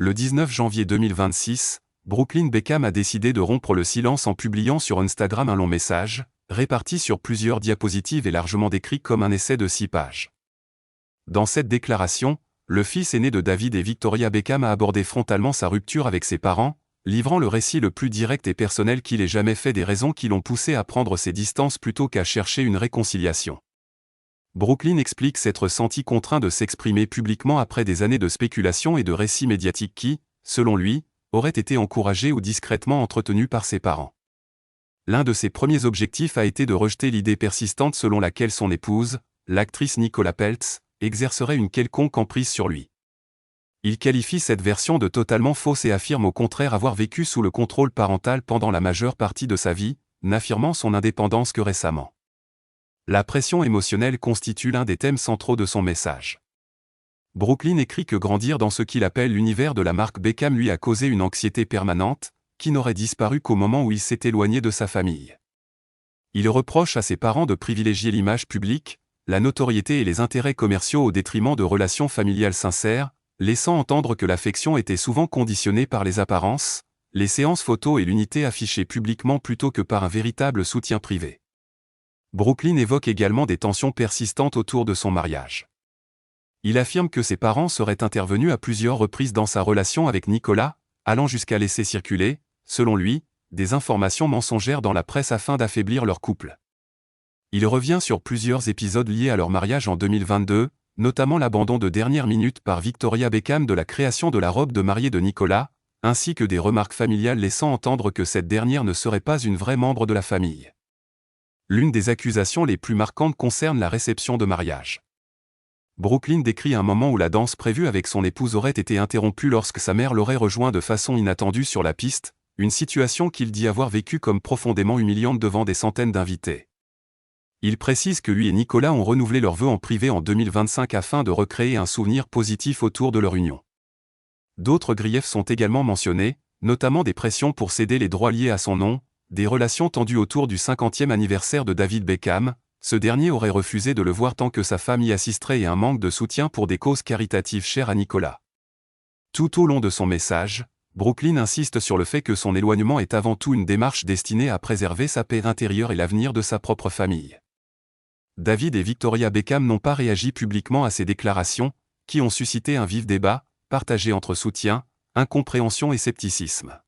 le 19 janvier 2026, Brooklyn Beckham a décidé de rompre le silence en publiant sur Instagram un long message, réparti sur plusieurs diapositives et largement décrit comme un essai de 6 pages. Dans cette déclaration, le fils aîné de David et Victoria Beckham a abordé frontalement sa rupture avec ses parents, livrant le récit le plus direct et personnel qu'il ait jamais fait des raisons qui l'ont poussé à prendre ses distances plutôt qu'à chercher une réconciliation. Brooklyn explique s'être senti contraint de s'exprimer publiquement après des années de spéculation et de récits médiatiques qui, selon lui, auraient été encouragés ou discrètement entretenus par ses parents. L'un de ses premiers objectifs a été de rejeter l'idée persistante selon laquelle son épouse, l'actrice Nicola Peltz, exercerait une quelconque emprise sur lui. Il qualifie cette version de totalement fausse et affirme au contraire avoir vécu sous le contrôle parental pendant la majeure partie de sa vie, n'affirmant son indépendance que récemment. La pression émotionnelle constitue l'un des thèmes centraux de son message. Brooklyn écrit que grandir dans ce qu'il appelle l'univers de la marque Beckham lui a causé une anxiété permanente, qui n'aurait disparu qu'au moment où il s'est éloigné de sa famille. Il reproche à ses parents de privilégier l'image publique, la notoriété et les intérêts commerciaux au détriment de relations familiales sincères, laissant entendre que l'affection était souvent conditionnée par les apparences, les séances photos et l'unité affichée publiquement plutôt que par un véritable soutien privé. Brooklyn évoque également des tensions persistantes autour de son mariage. Il affirme que ses parents seraient intervenus à plusieurs reprises dans sa relation avec Nicolas, allant jusqu'à laisser circuler, selon lui, des informations mensongères dans la presse afin d'affaiblir leur couple. Il revient sur plusieurs épisodes liés à leur mariage en 2022, notamment l'abandon de dernière minute par Victoria Beckham de la création de la robe de mariée de Nicolas, ainsi que des remarques familiales laissant entendre que cette dernière ne serait pas une vraie membre de la famille. L'une des accusations les plus marquantes concerne la réception de mariage. Brooklyn décrit un moment où la danse prévue avec son épouse aurait été interrompue lorsque sa mère l'aurait rejoint de façon inattendue sur la piste, une situation qu'il dit avoir vécue comme profondément humiliante devant des centaines d'invités. Il précise que lui et Nicolas ont renouvelé leurs vœux en privé en 2025 afin de recréer un souvenir positif autour de leur union. D'autres griefs sont également mentionnés, notamment des pressions pour céder les droits liés à son nom, des relations tendues autour du 50e anniversaire de David Beckham, ce dernier aurait refusé de le voir tant que sa femme y assisterait et un manque de soutien pour des causes caritatives chères à Nicolas. Tout au long de son message, Brooklyn insiste sur le fait que son éloignement est avant tout une démarche destinée à préserver sa paix intérieure et l'avenir de sa propre famille. David et Victoria Beckham n'ont pas réagi publiquement à ces déclarations, qui ont suscité un vif débat, partagé entre soutien, incompréhension et scepticisme.